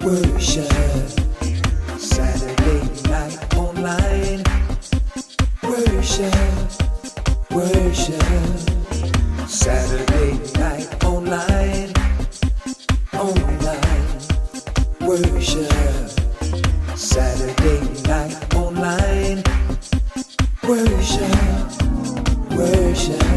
Worship, Saturday night online. Worship, worship, Saturday night online. Online, worship, Saturday night online. Worship, worship.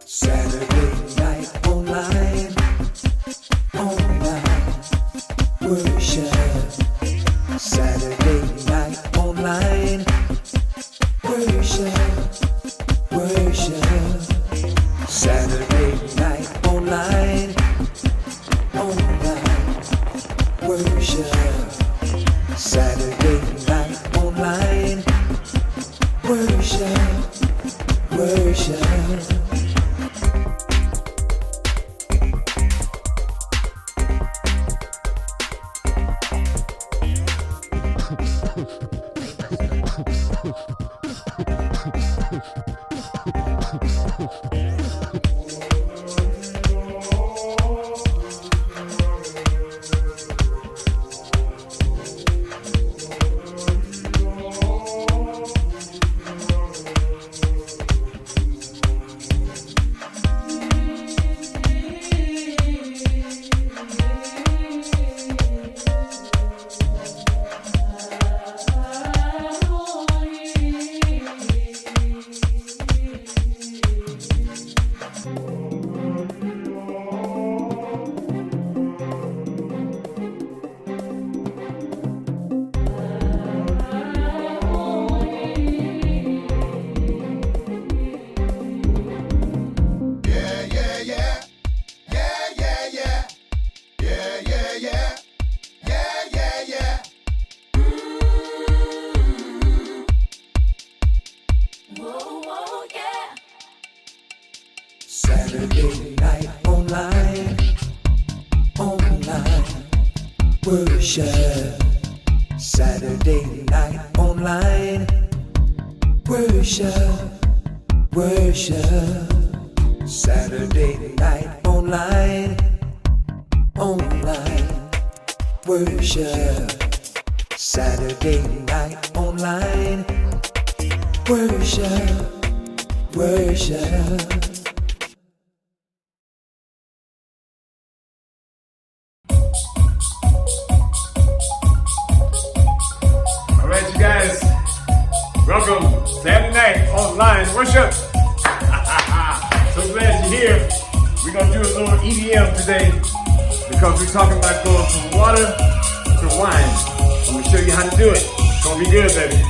Saturday night online, online, worship. Saturday night online, worship, worship. Saturday night online, online, worship. Saturday night online, worship, worship. Saturday night online, online, worship. Saturday night online, worship, worship. Saturday night online, online, worship. Saturday night online, worship, worship. Alright, you guys, welcome Saturday night online worship. So glad you're here. We're gonna do a little EDM today because we're talking about going from water to wine. I'm gonna show you how to do it. It's gonna be good, baby.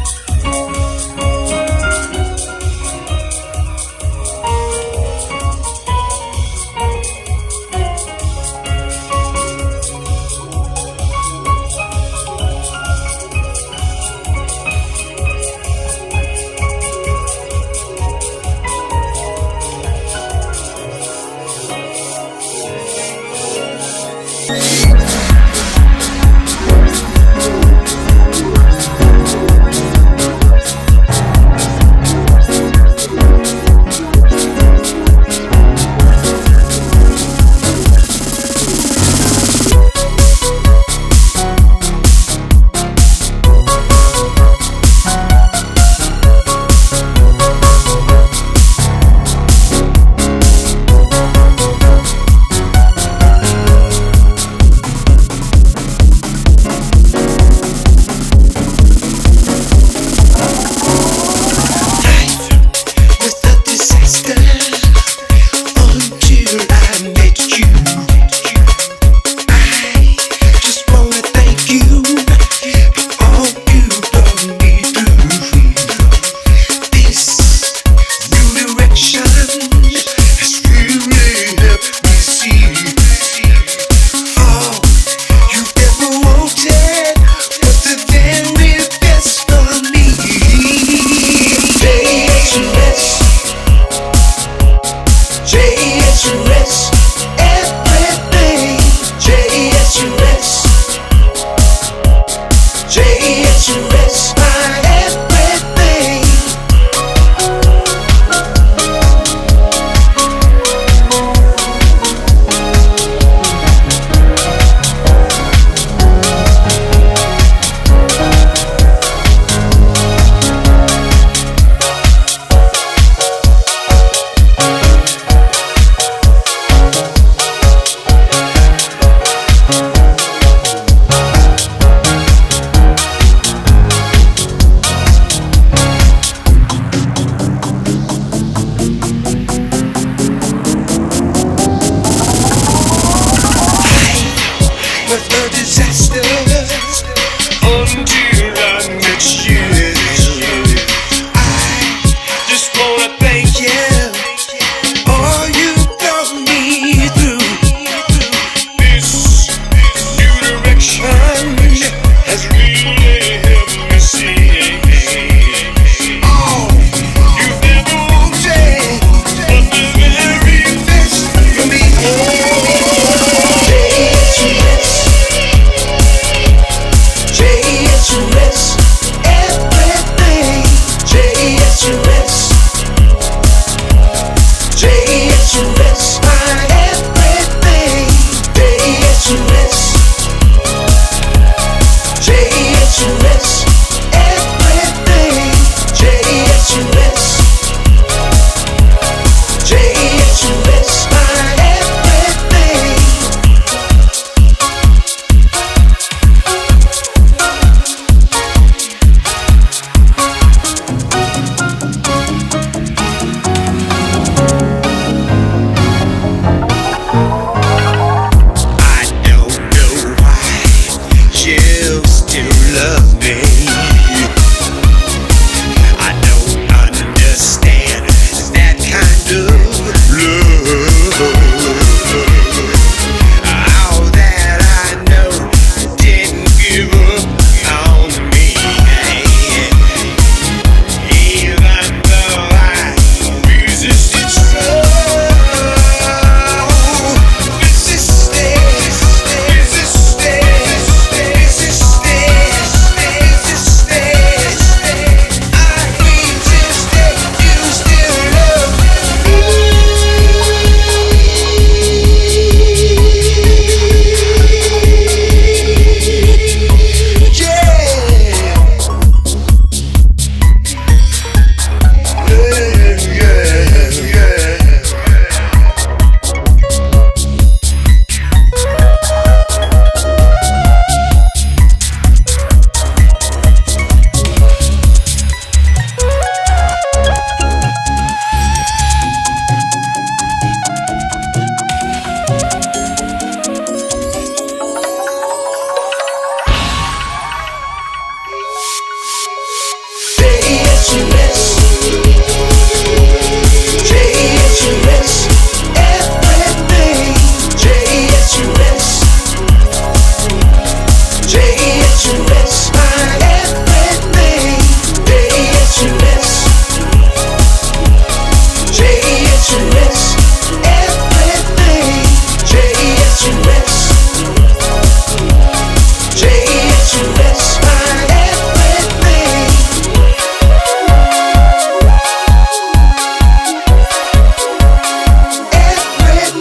J-E-H-U-S. J-E-H-U-S. Everything. J-E-H-U-S. J-E-H-U-S. My everything. J-E-H-U-S. J-E-H-U-S. Everything. J-E-H-U-S. J-E-H-U-S. My everything. Everything.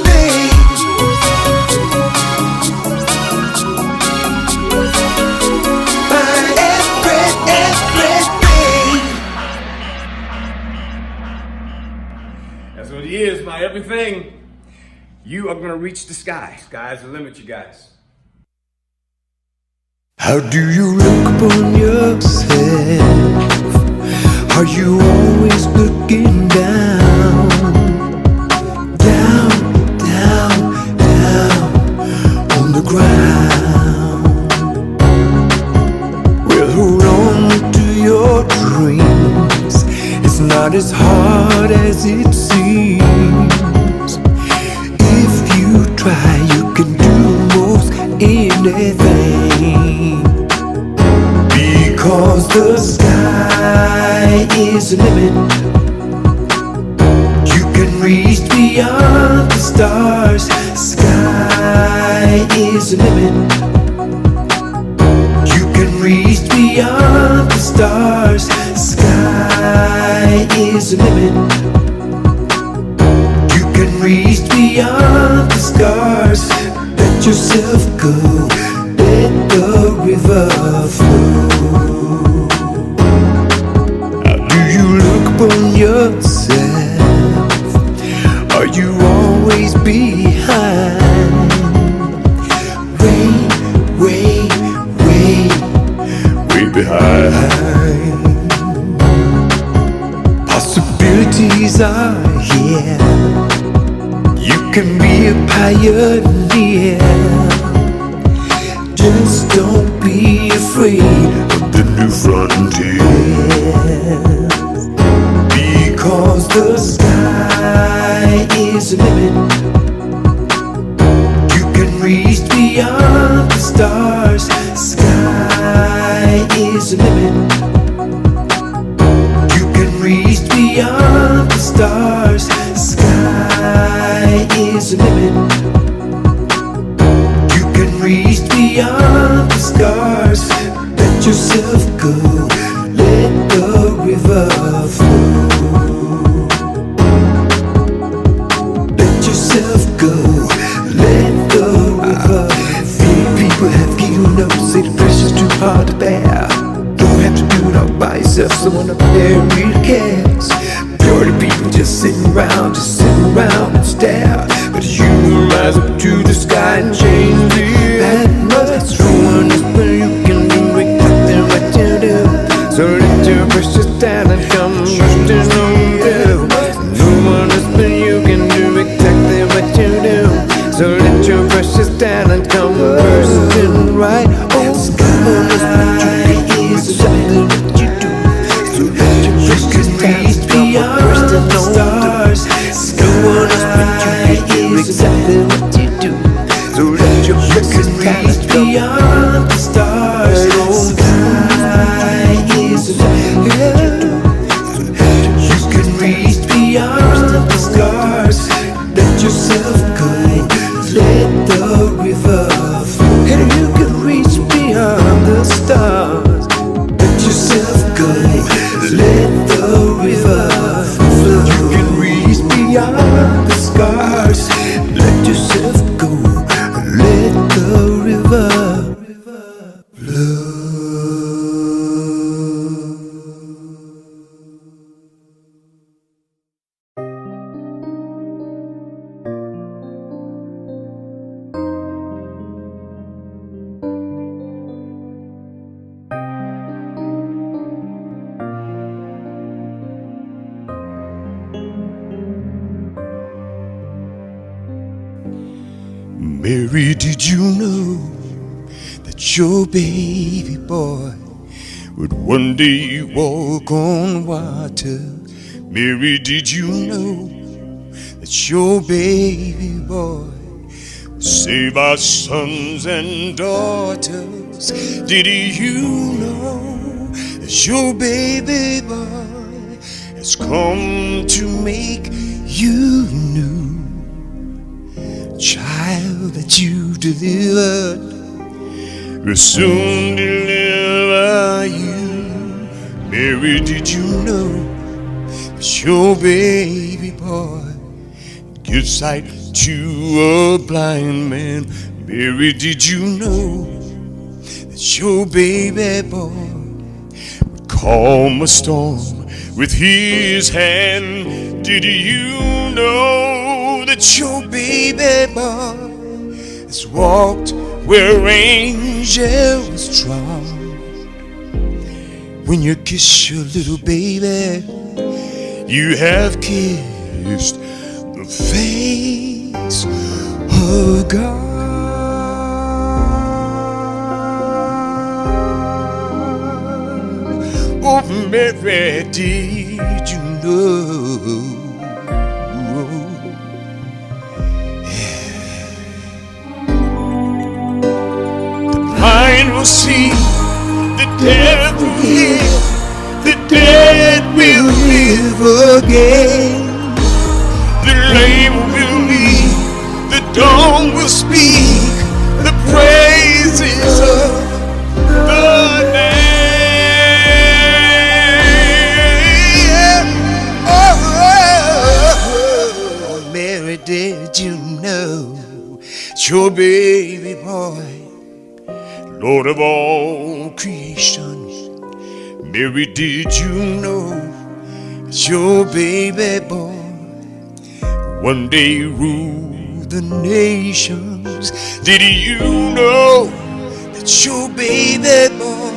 My everything. That's what he is, my everything. You are gonna reach the sky. Sky's the limit, you guys. How do you look upon yourself? Are you always looking down? Down, down, down on the ground. Well, hold on to your dreams. It's not as hard as it seems. If you try, you can do most anything. Because the sky is the limit. You can reach beyond the stars. Sky is the limit. You can reach beyond the stars. Sky is the limit. You can reach beyond the stars. Let yourself go. Let the river flow. How do you look upon yourself? Are you always behind? Way, way, way, way behind. Possibilities are here. You can be a pioneer. Just don't be afraid of the new frontier. Because the sky is the limit. You can reach beyond the stars. Sky is the limit. You can reach beyond the stars. Sky is the limit. You can reach beyond the stars. Let yourself go. Let the river flow. Let yourself go. Let the river flow. People have given up, say the pressure's too hard to bear. Don't have to do it all by yourself. Someone up there really cares. Majority of people just sitting around and stare. But you rise up to the sky and change the atmosphere. No one is where you can do exactly what you do. So let your precious talent come bursting on through. No one is where you can do exactly what you do. So let your precious talent come bursting right on through. Is something that you do. So let your precious talent come bursting on stars. No one is where you can do exactly what you do. So let your precious talent beyond the stars. Sky is the limit. You can reach beyond the stars. Let yourself go. Let the river flow. And you can reach beyond the stars. Let yourself go. Let the river flow. You can reach beyond the scars. Let yourself go. Let the river flow. Mary, did you know that your baby boy would one day walk on water. Mary, did you know that your baby boy will save our sons and daughters? Did you know that your baby boy has come to make you new? Child that you delivered will soon deliver you. Mary, did you know that your baby boy gives sight to a blind man? Mary, did you know that your baby boy would calm a storm with his hand? Did you know that your baby boy has walked where angels trod? When you kiss your little baby, you have kissed the face of God. Oh, Mary, did you know? Will see, the dead will hear, the dead will live again. The lame will believe, the dumb will speak the praises of the name. Oh, Mary, did you know your baby boy, Lord of all creation? Mary, did you know that your baby boy one day rule the nations? Did you know that your baby boy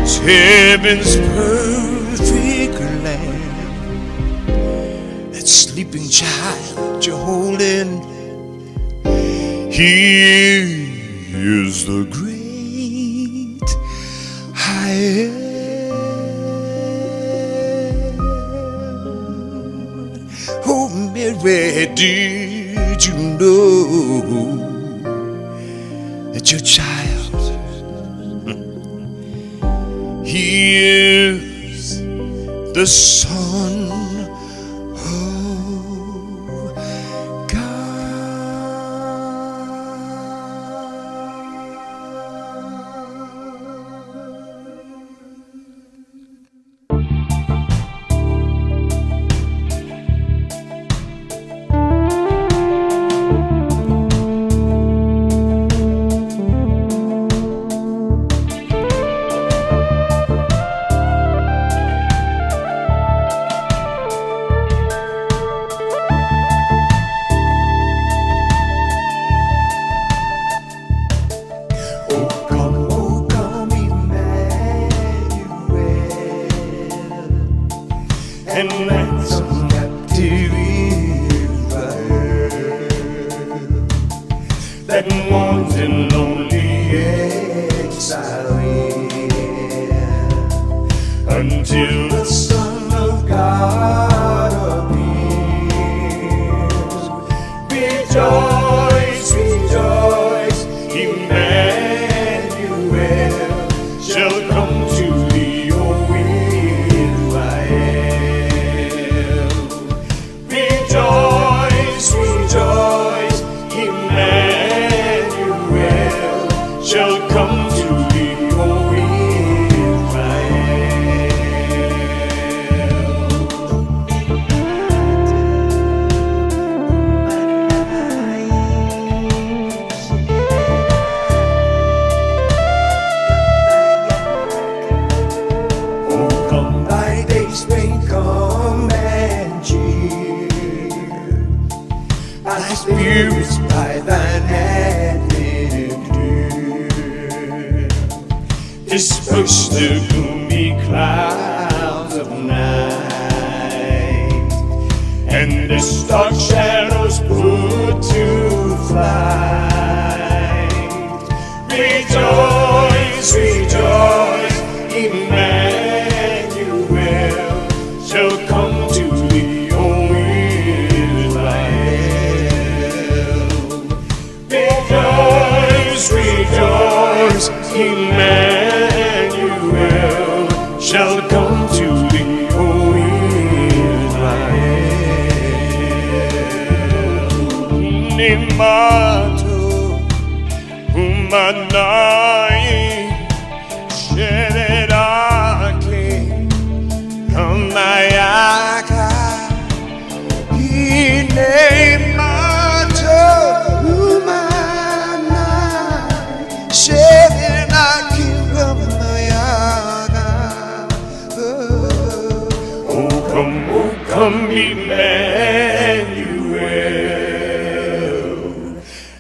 is heaven's perfect lamb? That sleeping child you're holding, he is the great I am. Oh, Mary, did you know that your child, he is the Son of God? And ransom captive Israel that mourns in lonely exile until the Son of God appears. Rejoice, rejoice, Emmanuel shall come to thee, O Israel. Rejoice, rejoice, Emmanuel shall come to thee, O thy spirits by thine hand lifted, disperse the gloomy clouds of night, and the dark shadows put to flight. Rejoice, rejoice, Emmanuel shall come to thee, O Israel. Rejoice, rejoice, Emmanuel shall come to thee, O Israel. Nimato umanai shererake kamayaka inemato umanai shererake kamayaka. Oh come Emmanuel,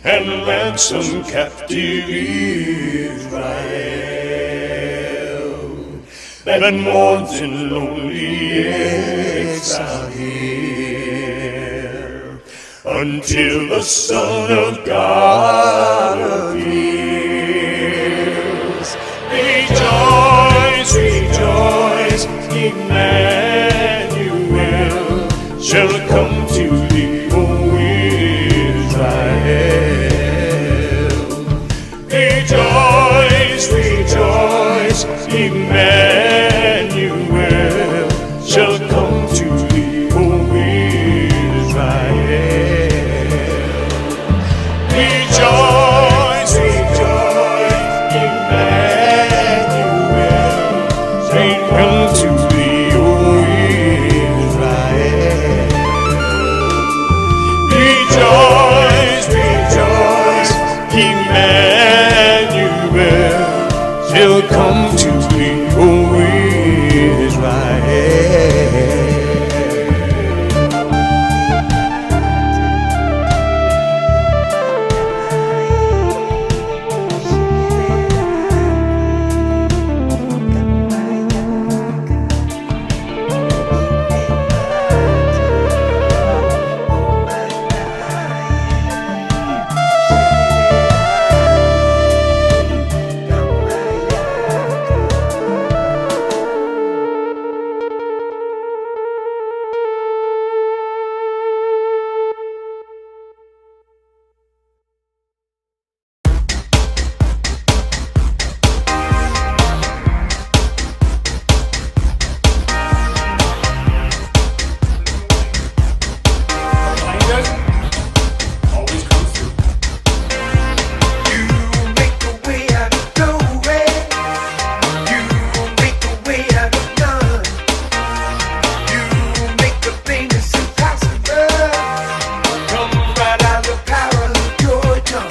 and ransom captive Israel that mourns in lonely exile here until the Son of God appears. Rejoice, rejoice, Emmanuel shall come to thee, O Israel. Rejoice, rejoice, Emmanuel shall come to thee, O Israel. Rejoice, rejoice, Emmanuel shall come to thee, O Israel. Rejoice, rejoice, Emmanuel shall come to thee, O Israel. Always comes through. You make a way out of no way. You make a way out of none. You make the thing that's impossible come right out of the power of your tongue.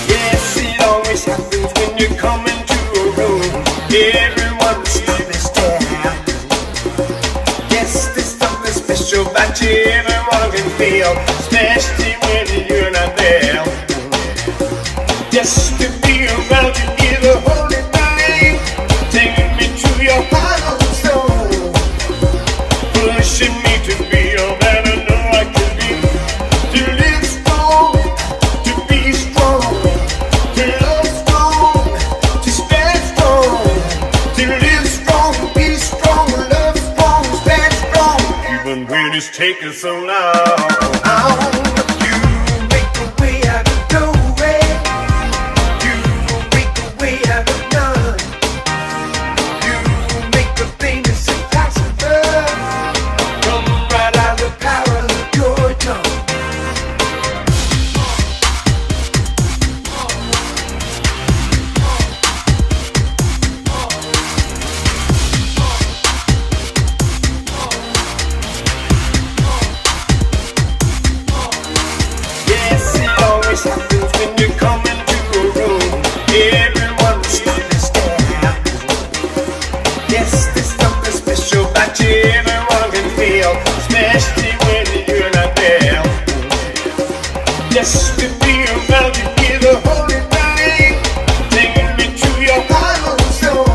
Yes, it always happens when you come into a room. Everyone sees down. Yes, there's something special about you. Everyone can feel, especially when you're not there. Just to be around you is a holy thing. Taking me to your heart and soul, pushing me to be all that I know I can be. To live strong, to be strong, to love strong, to stand strong, to live strong, be strong, love strong, stand strong. Even when it's taking so long. You make a way out of no way. You make a way out of none. You make the thing that's impossible come right out of the power of your tongue. Yes, it always happens when you come into a room. Everyone sees down. Yes, there's something special about you. Everyone can feel, especially when you're not there. Just to be around you is a holy thing. Taking me to your heart and soul,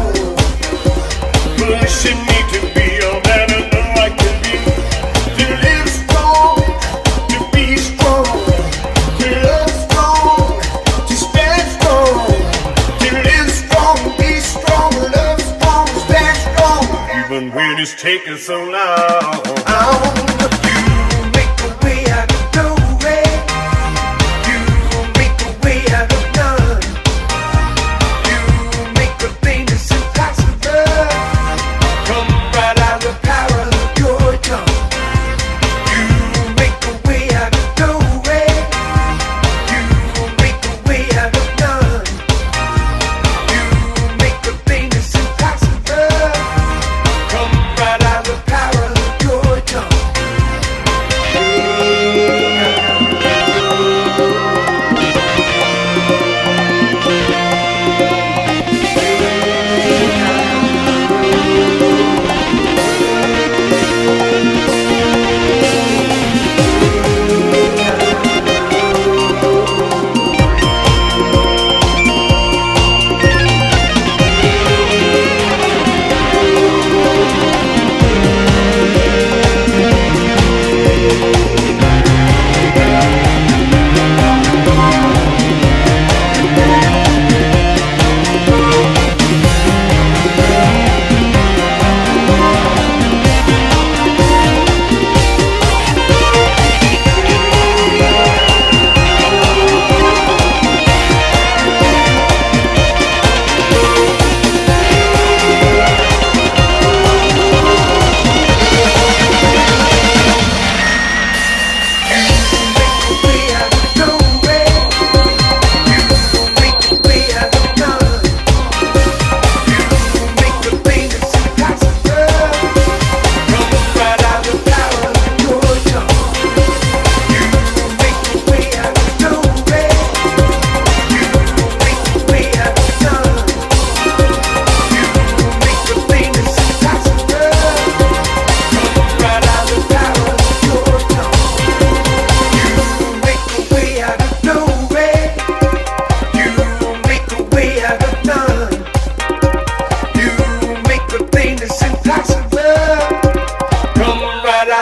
pushing me to be all that I know I can be. To live strong, to be strong. and it's taking so long. You make a way out of no way. You make a way out of none. You make the thing that's impossible come right out of the power of your tongue. You make a way out of no way. You make a way out of none. You make the thing that's impossible come right out of the power of your tongue.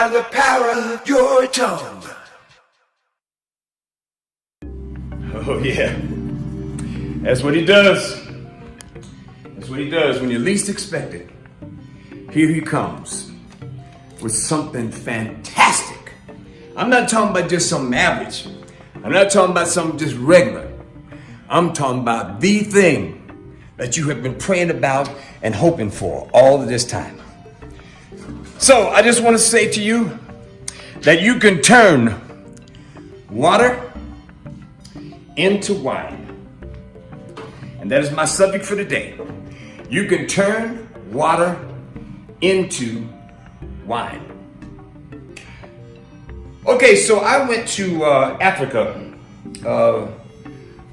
The power of your tongue. Oh yeah, that's what he does. That's what he does when you least expect it. Here he comes with something fantastic. I'm not talking about just something average. I'm not talking about something just regular. I'm talking about the thing that you have been praying about and hoping for all of this time. So I just want to say to you that you can turn water into wine. And that is my subject for today. You can turn water into wine. Okay, so I went to Africa a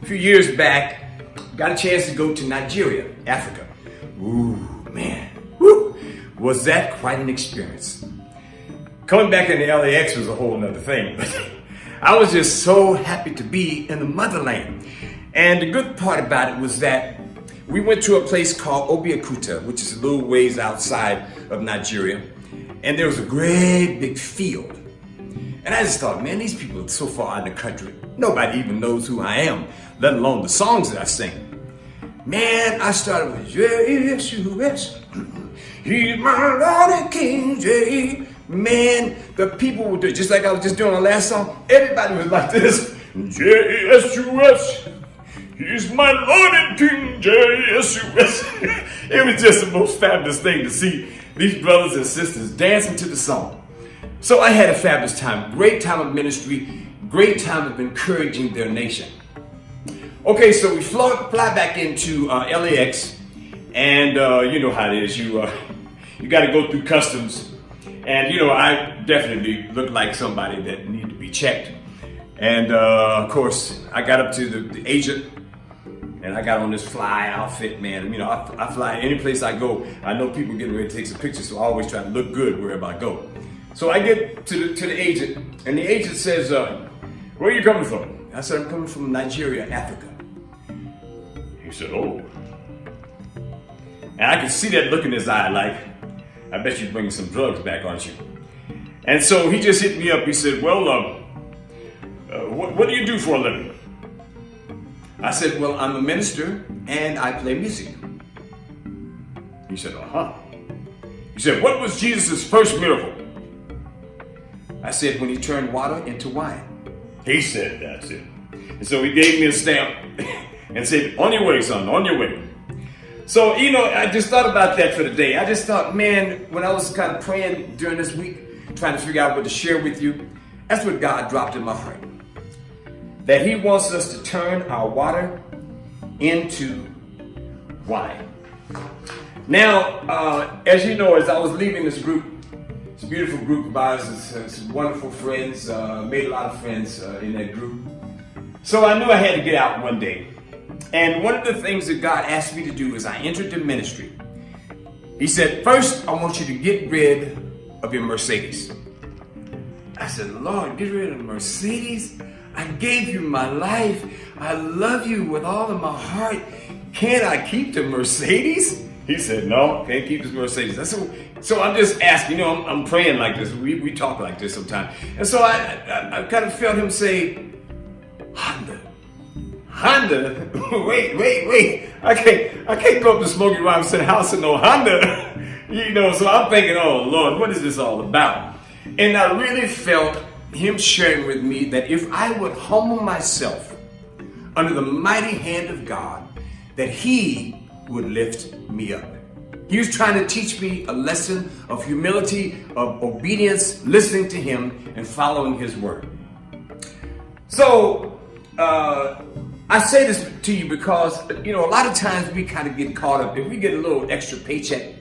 few years back. Got a chance to go to Nigeria, Africa. Ooh, man. Woo. Was that quite an experience? Coming back into LAX was a whole nother thing, but I was just so happy to be in the motherland. And the good part about it was that we went to a place called Obiakuta, which is a little ways outside of Nigeria. And there was a great big field. And I just thought, man, these people are so far out in the country. Nobody even knows who I am, let alone the songs that I sing. Man, I started with J-S-U-S. He's my Lord and King J. Man, the people would do it, just like I was just doing the last song. Everybody was like this. J-S-U-S. He's my Lord and King J-S-U-S. It was just the most fabulous thing to see these brothers and sisters dancing to the song. So I had a fabulous time. Great time of ministry. Great time of encouraging their nation. Okay, so we fly back into LAX. And you know how it is. You got to go through customs. And, you know, I definitely look like somebody that needed to be checked. And, of course, I got up to the agent. And I got on this fly outfit, man. You know, I fly any place I go. I know people getting ready to take some pictures, so I always try to look good wherever I go. So I get to the agent, and the agent says, where are you coming from? I said, I'm coming from Nigeria, Africa. He said, oh. And I could see that look in his eye, like, I bet you're bringing some drugs back, aren't you? And so he just hit me up. He said, well, what do you do for a living? I said, well, I'm a minister and I play music. He said, uh-huh. He said, what was Jesus' first miracle? I said, when he turned water into wine. He said, that's it. And so he gave me a stamp and said, on your way, son, on your way. So, I just thought about that for the day. I just thought, man, when I was kind of praying during this week, trying to figure out what to share with you, that's what God dropped in my heart. That he wants us to turn our water into wine. Now, as you know, as I was leaving this group, it's a beautiful group of ours, it's wonderful friends, made a lot of friends in that group. So I knew I had to get out one day. And one of the things that God asked me to do as I entered the ministry, he said, first, I want you to get rid of your Mercedes. I said, Lord, get rid of the Mercedes? I gave you my life. I love you with all of my heart. Can't I keep the Mercedes? He said, no, can't keep this Mercedes. So I'm just asking, I'm praying like this. We talk like this sometimes. And so I kind of felt him say, Honda, wait. I can't go up to Smokey Robinson house and no Honda. So I'm thinking, oh Lord, what is this all about? And I really felt him sharing with me that if I would humble myself under the mighty hand of God, that he would lift me up. He was trying to teach me a lesson of humility, of obedience, listening to him and following his word. So, I say this to you because, a lot of times we kind of get caught up. If we get a little extra paycheck,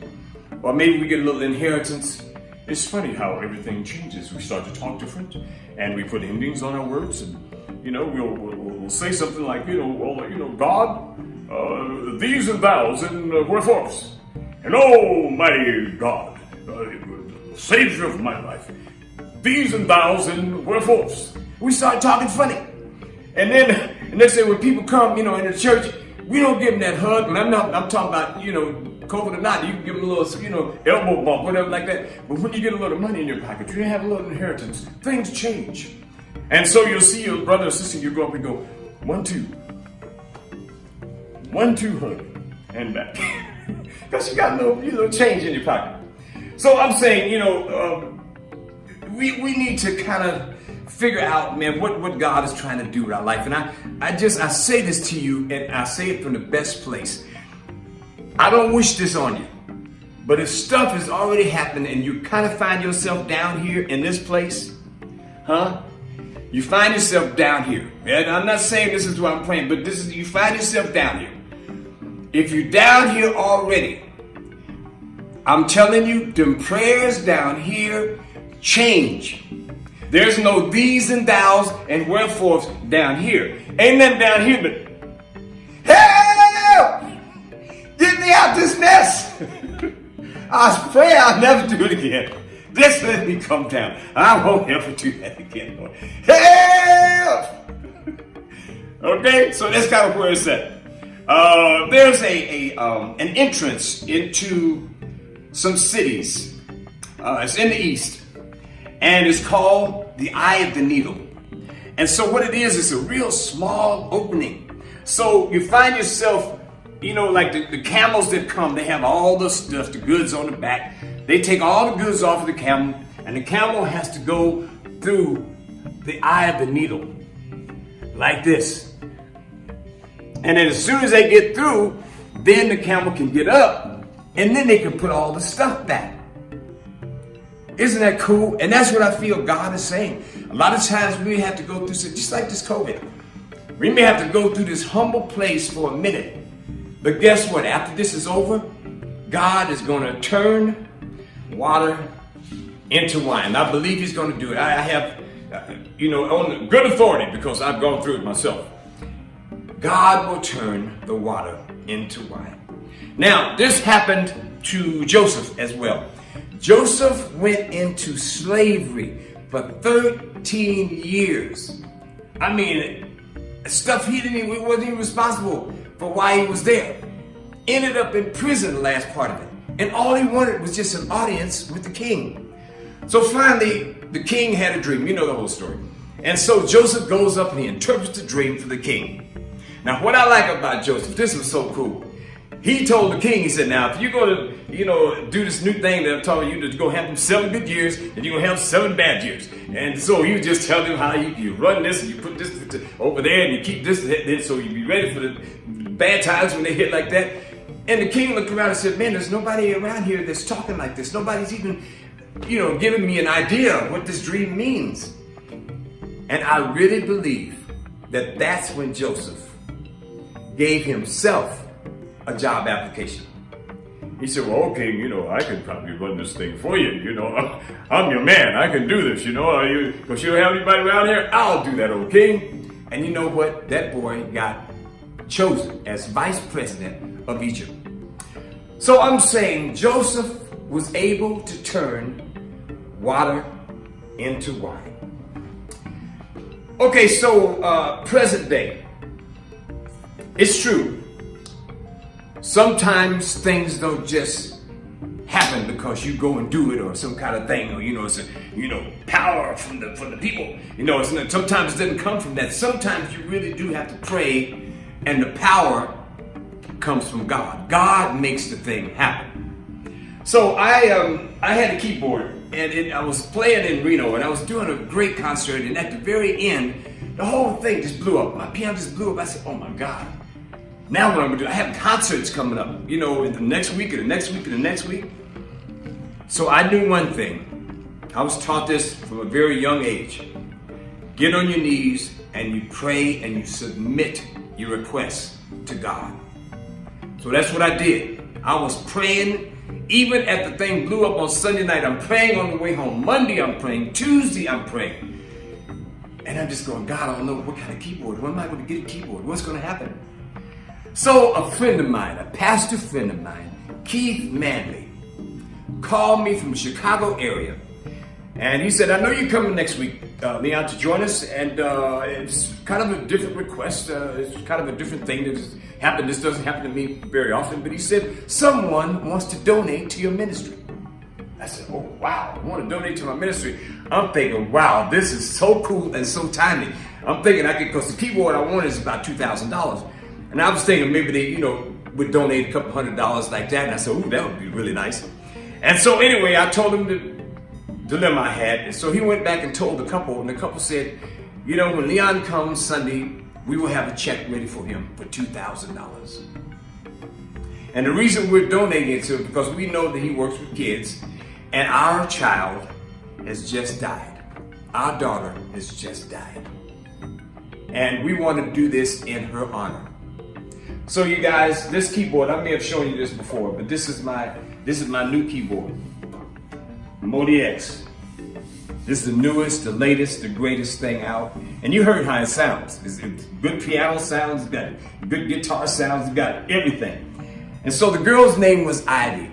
or maybe we get a little inheritance, it's funny how everything changes. We start to talk different, and we put endings on our words, and we'll say something like, God, these and thous and wherefores, and Almighty God, Savior of my life, these and thous and wherefores. We start talking funny. And then the next day when people come, in the church, we don't give them that hug. And I'm talking about, COVID or not, you can give them a little, elbow bump, whatever like that. But when you get a little money in your pocket, you have a little inheritance, things change. And so you'll see your brother or sister, you go up and go, 1, 2. 1, 2 hug, and back. Because you got a little change in your pocket. So I'm saying, we need to kind of figure out, man, what God is trying to do with our life. And I say this to you, and I say it from the best place. I don't wish this on you, but if stuff has already happened and you kind of find yourself down here in this place, you find yourself down here. And I'm not saying this is what I'm praying, but you find yourself down here. If you're down here already, I'm telling you, them prayers down here change. There's no these and thous and wherefores down here. Ain't nothing down here but, help! Get me out this mess! I pray I'll never do it again. Just let me come down. I won't ever do that again, Lord. Help! Okay, so that's kind of where it's at. There's an entrance into some cities. It's in the east. And it's called the Eye of the Needle. And so what it is, it's a real small opening. So you find yourself, like the camels that come, they have all the stuff, the goods on the back. They take all the goods off of the camel, and the camel has to go through the eye of the needle, like this. And then as soon as they get through, then the camel can get up, and then they can put all the stuff back. Isn't that cool? And that's what I feel God is saying. A lot of times we have to go through, just like this COVID, we may have to go through this humble place for a minute. But guess what? After this is over, God is going to turn water into wine. I believe he's going to do it. I have, on good authority, because I've gone through it myself. God will turn the water into wine. Now, this happened to Joseph as well. Joseph went into slavery for 13 years. I mean, stuff he wasn't even responsible for why he was there. Ended up in prison, the last part of it. And all he wanted was just an audience with the king. So finally, the king had a dream. You know the whole story. And so Joseph goes up and he interprets the dream for the king. Now, what I like about Joseph, this was so cool. he told the king, he said, now, if you're going to, do this new thing that I'm telling you, that you're going to have them 7 good years, and you're going to have 7 bad years. And so he was just telling him how you run this, and you put this over there, and you keep this, so you be ready for the bad times when they hit like that. And the king looked around and said, man, there's nobody around here that's talking like this. Nobody's even, giving me an idea of what this dream means. And I really believe that that's when Joseph gave himself a job application. He said, well, okay, I can probably run this thing for you. I'm your man. I can do this, because you don't have anybody around here. I'll do that, okay? And you know what? That boy got chosen as vice president of Egypt. So I'm saying Joseph was able to turn water into wine. Okay, so present day. It's true. Sometimes things don't just happen because you go and do it or some kind of thing, or it's power from the people. Sometimes it doesn't come from that. Sometimes you really do have to pray, and the power comes from God. God makes the thing happen. So I had a keyboard, and I was playing in Reno, and I was doing a great concert, and at the very end, the whole thing just blew up. My piano just blew up. I said, oh my God. Now what I'm gonna do? I have concerts coming up, in the next week and the next week and the next week. So I knew one thing. I was taught this from a very young age. Get on your knees and you pray and you submit your requests to God. So that's what I did. I was praying, even at the thing blew up on Sunday night. I'm praying on the way home. Monday I'm praying. Tuesday I'm praying. And I'm just going, God, I don't know what kind of keyboard. When am I going to get a keyboard? What's going to happen? So a friend of mine, a pastor friend of mine, Keith Manley, called me from the Chicago area. And he said, I know you're coming next week, Leon, to join us. And it's kind of a different request. It's kind of a different thing that has happened. This doesn't happen to me very often. But he said, someone wants to donate to your ministry. I said, oh, wow, I want to donate to my ministry. I'm thinking, wow, this is so cool and so timely. I'm thinking because the keyboard I want is about $2,000. And I was thinking maybe they, would donate a couple $100 like that. And I said, ooh, that would be really nice. And so anyway, I told him the dilemma I had. And so he went back and told the couple, and the couple said, when Leon comes Sunday, we will have a check ready for him for $2,000. And the reason we're donating it to him because we know that he works with kids, and our child has just died. Our daughter has just died. And we want to do this in her honor. So you guys, this keyboard, I may have shown you this before, but this is my new keyboard, Modi X. This is the newest, the latest, the greatest thing out. And you heard how it sounds. It's good piano sounds, it's got good guitar sounds, it's got everything. And so the girl's name was Ivy.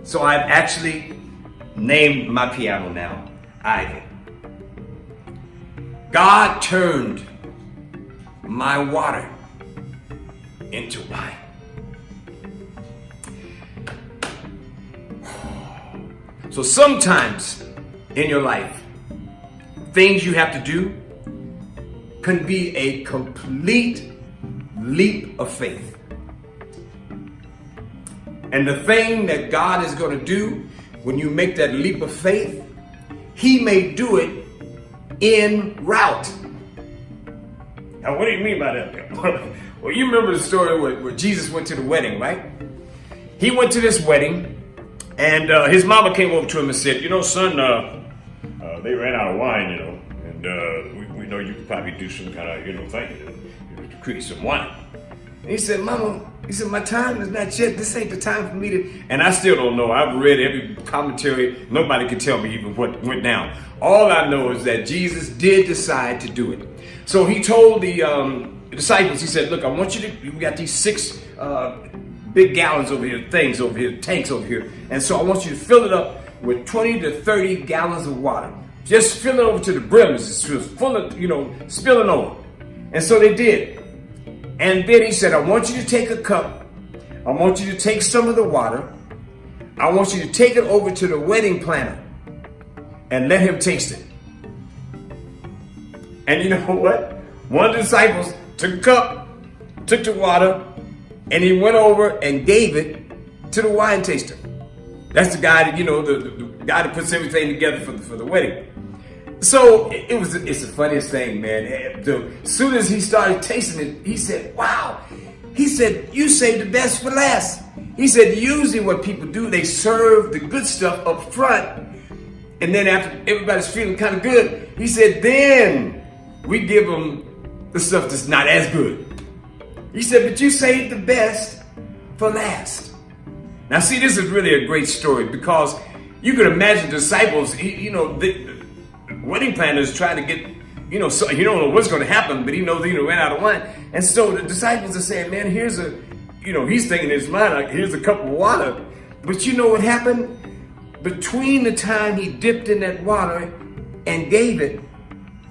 So I've actually named my piano now Ivy. God turned my water into wine. So sometimes in your life, things you have to do can be a complete leap of faith. And the thing that God is going to do when you make that leap of faith, He may do it en route. Now, what do you mean by that? Well, you remember the story where Jesus went to the wedding, right? He went to this wedding, and his mama came over to him and said, son, they ran out of wine, and we know you could probably do some kind of, thing to create some wine. And he said, Mama, my time is not yet. This ain't the time for me to. And I still don't know. I've read every commentary. Nobody can tell me even what went down. All I know is that Jesus did decide to do it. So he told the disciples, he said, look, I want we got these 6 big gallons over here, things over here, tanks over here. And so I want you to fill it up with 20 to 30 gallons of water. Just fill it over to the brim. It's just full of, spilling over. And so they did. And then he said, I want you to take a cup. I want you to take some of the water. I want you to take it over to the wedding planner and let him taste it. And you know what? One of the disciples took a cup, took the water, and he went over and gave it to the wine taster. That's the guy that, you know, the guy that puts everything together for the wedding. So it's the funniest thing, man. As soon as he started tasting it, he said, wow. He said, you saved the best for last. He said, usually what people do, they serve the good stuff up front. And then after everybody's feeling kind of good, he said, then we give them the stuff that's not as good. He said, but you saved the best for last. Now, see, this is really a great story because you can imagine disciples, the wedding planners trying to get, so you don't know what's going to happen, but he knows he ran out of wine. And so the disciples are saying, man, he's thinking in his mind, like, here's a cup of water. But you know what happened? Between the time he dipped in that water and gave it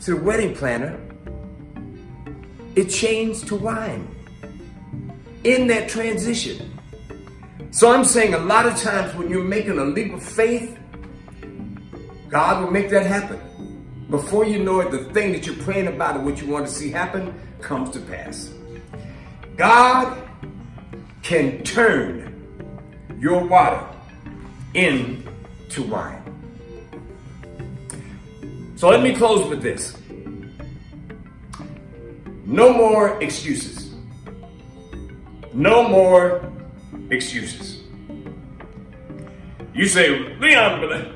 to the wedding planner, it changed to wine in that transition. So I'm saying a lot of times when you're making a leap of faith, God will make that happen. Before you know it, the thing that you're praying about and what you want to see happen comes to pass. God can turn your water into wine. So let me close with this. No more excuses. No more excuses. You say, Leon, but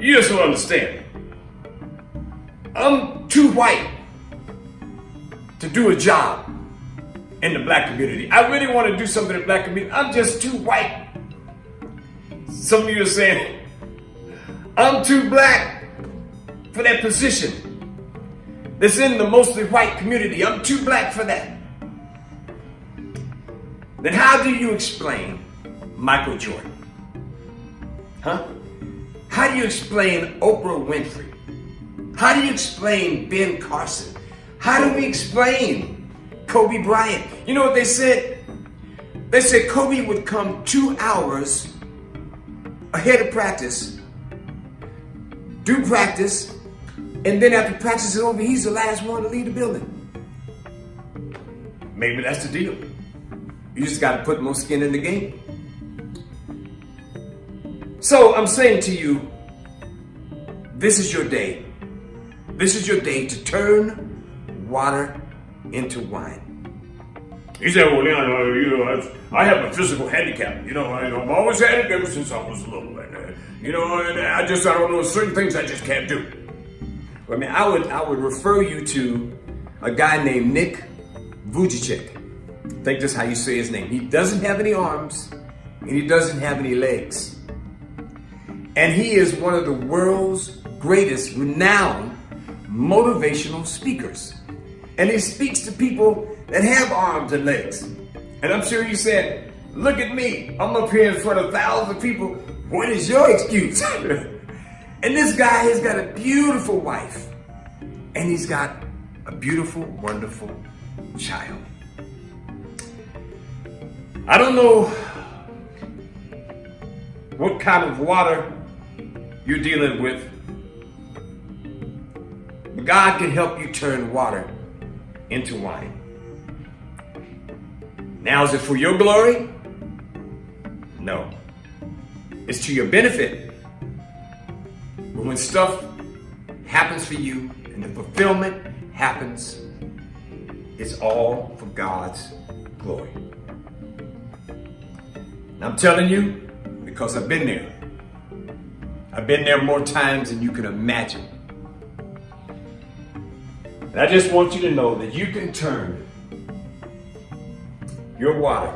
you just don't understand. I'm too white to do a job in the black community. I really want to do something in the black community. I'm just too white. Some of you are saying, I'm too black for that position that's in the mostly white community. I'm too black for that. Then how do you explain Michael Jordan? Huh? How do you explain Oprah Winfrey? How do you explain Ben Carson? How do we explain Kobe Bryant? You know what they said? They said Kobe would come 2 hours ahead of practice, do practice, and then after practice is over, he's the last one to leave the building. Maybe that's the deal. You just got to put more skin in the game. So I'm saying to you, this is your day. This is your day to turn water into wine. He said, well, Leon, I have a physical handicap. I've always had it ever since I was little. And I don't know, certain things I just can't do. I mean, I would refer you to a guy named Nick Vujicic. I think that's how you say his name. He doesn't have any arms and he doesn't have any legs. And he is one of the world's greatest renowned motivational speakers. And he speaks to people that have arms and legs. And I'm sure he said, look at me. I'm up here in front of thousands of people. What is your excuse? And this guy has got a beautiful wife. And he's got a beautiful, wonderful child. I don't know what kind of water you're dealing with, but God can help you turn water into wine. Now, is it for your glory? No. It's to your benefit. But when stuff happens for you and the fulfillment happens, it's all for God's glory. And I'm telling you, because I've been there. I've been there more times than you can imagine. And I just want you to know that you can turn your water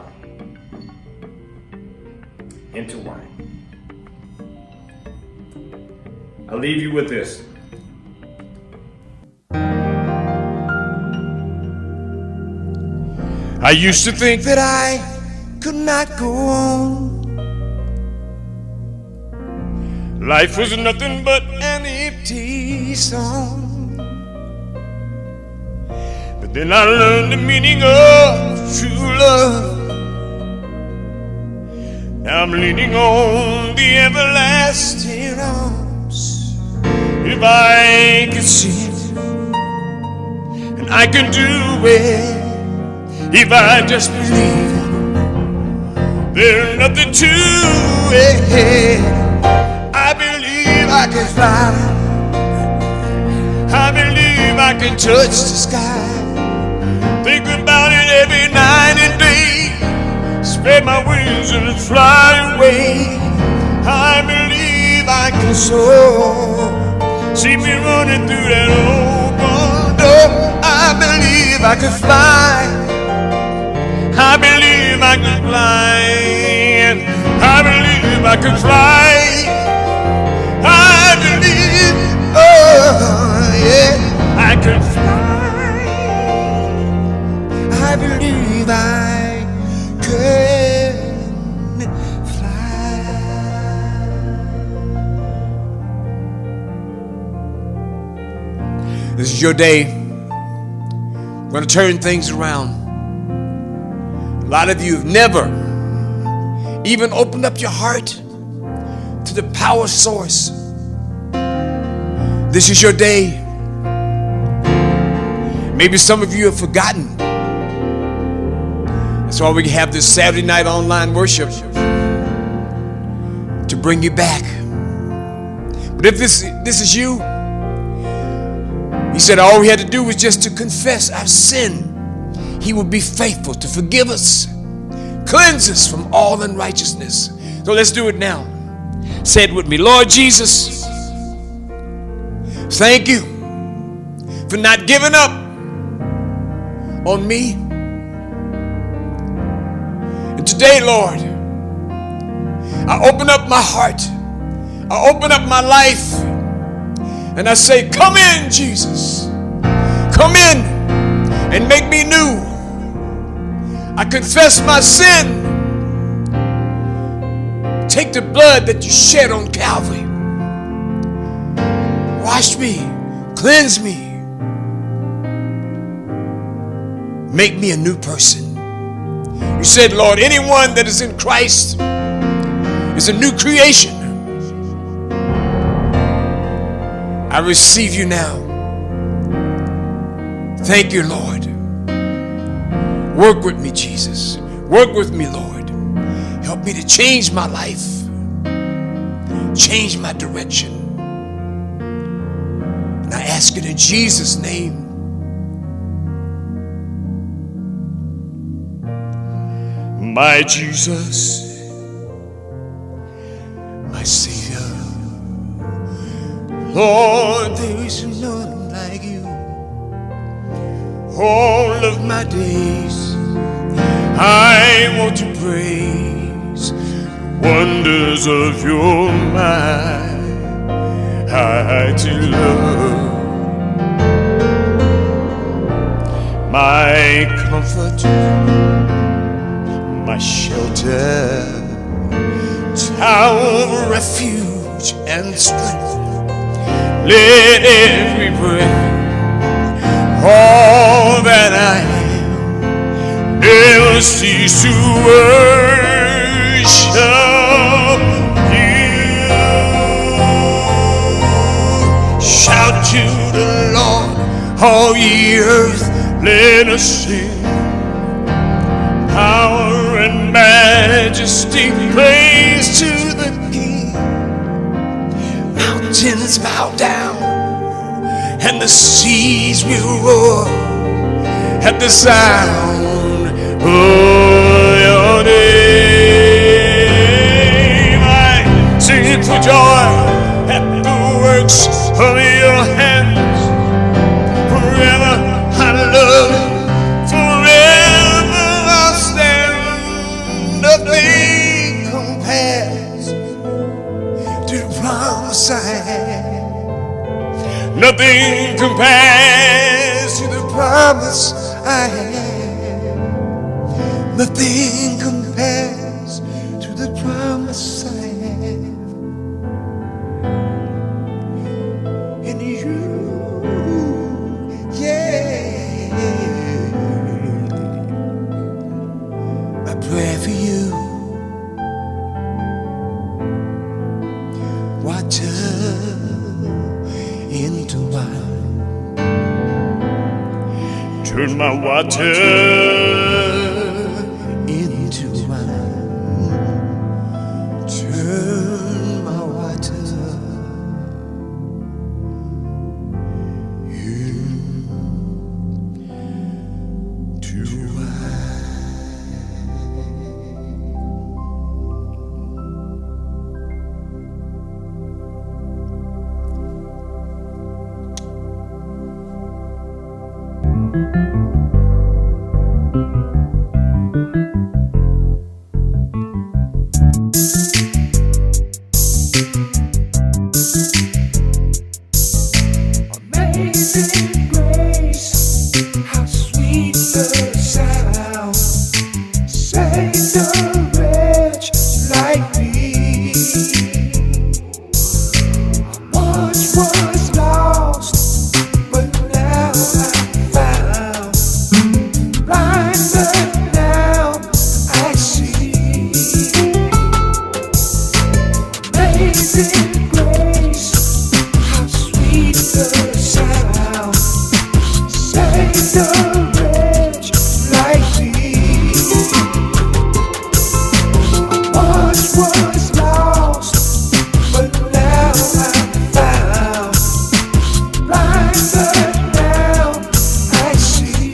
into wine. I'll leave you with this. I used to think that I could not go on. Life was nothing but an empty song. But then I learned the meaning of true love. Now I'm leaning on the everlasting arms. If I could see it, and I can do it, if I just believe it, There's nothing to it. I believe I can fly. I believe I can touch the sky. Think about it every night and day. Spread my wings and fly away. I believe I can soar. See me running through that open door. I believe I can fly. I believe I can fly. I believe I can fly. I believe, oh yeah, I can fly. I believe I can fly. This is your day. I'm going to turn things around. A lot of you have never even opened up your heart to the power source. This is your day. Maybe some of you have forgotten. That's why we have this Saturday night online worship, to bring you back. But if this is you, he said all we had to do was just to confess our sin. He will be faithful to forgive us, cleanse us from all unrighteousness. So let's do it now. Say it with me. Lord Jesus, thank you for not giving up on me. And today, Lord, I open up my heart. I open up my life. And I say, come in, Jesus. Come in and make me new. I confess my sin. Take the blood that you shed on Calvary. Wash me, cleanse me. Make me a new person. You said, Lord, anyone that is in Christ is a new creation. I receive you now. Thank you, Lord. Work with me, Jesus. Work with me, Lord. Help me to change my life. Change my direction. And I ask it in Jesus' name. My Jesus, my Savior. Lord, there is none like you. All of my days I want to praise the wonders of your mighty love. My comfort, my shelter, tower of refuge and strength. Let every breath, all that I am, never cease to worship you. Shout to the Lord, all ye earth, let us sing. Power and majesty, praise to the King. Mountains bow down and the seas will roar at the sound of your name. I sing for joy at the works of your hands. Forever I love you, forever I'll stand. Nothing compares to the promise I have. Nothing compares to the promise I have. Nothing compares to the promise I have. In you, yeah. My prayer for you. Water into wine. Turn my water into wine. the sound. Saved a wretch like me. Once was lost, but now I'm found. Blind, but now I see. Amazing grace, how sweet the sound. Saved a wretch like me. Once was lost, but now I'm found. Blind, but now I see.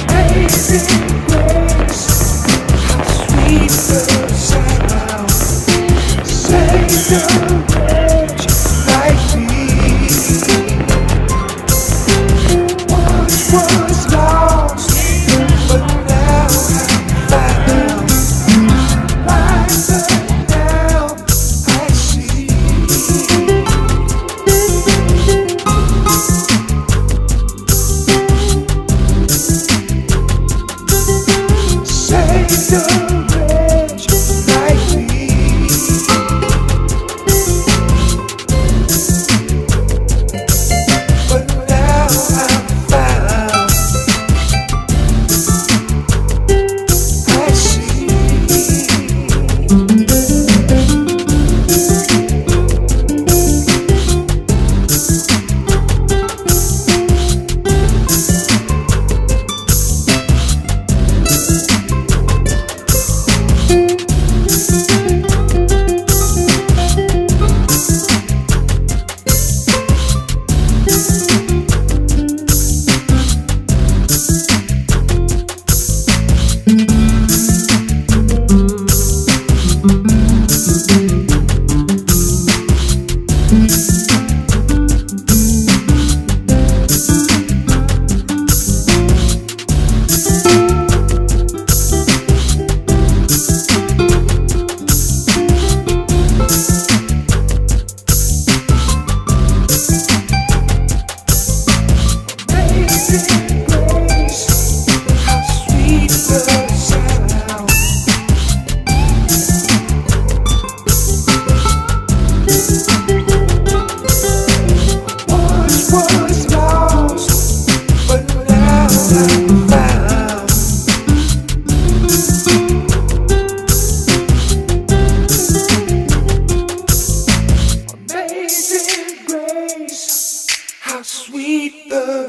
Amazing grace, how sweet the sound. Saved a wretch like me. Once was lost, but now I'm found. Blind, but now I see. Saved a wretch like me. But now I'm found. I see. Amazing grace, how sweet the sound. Once was lost, but now I'm found. Amazing grace, how sweet the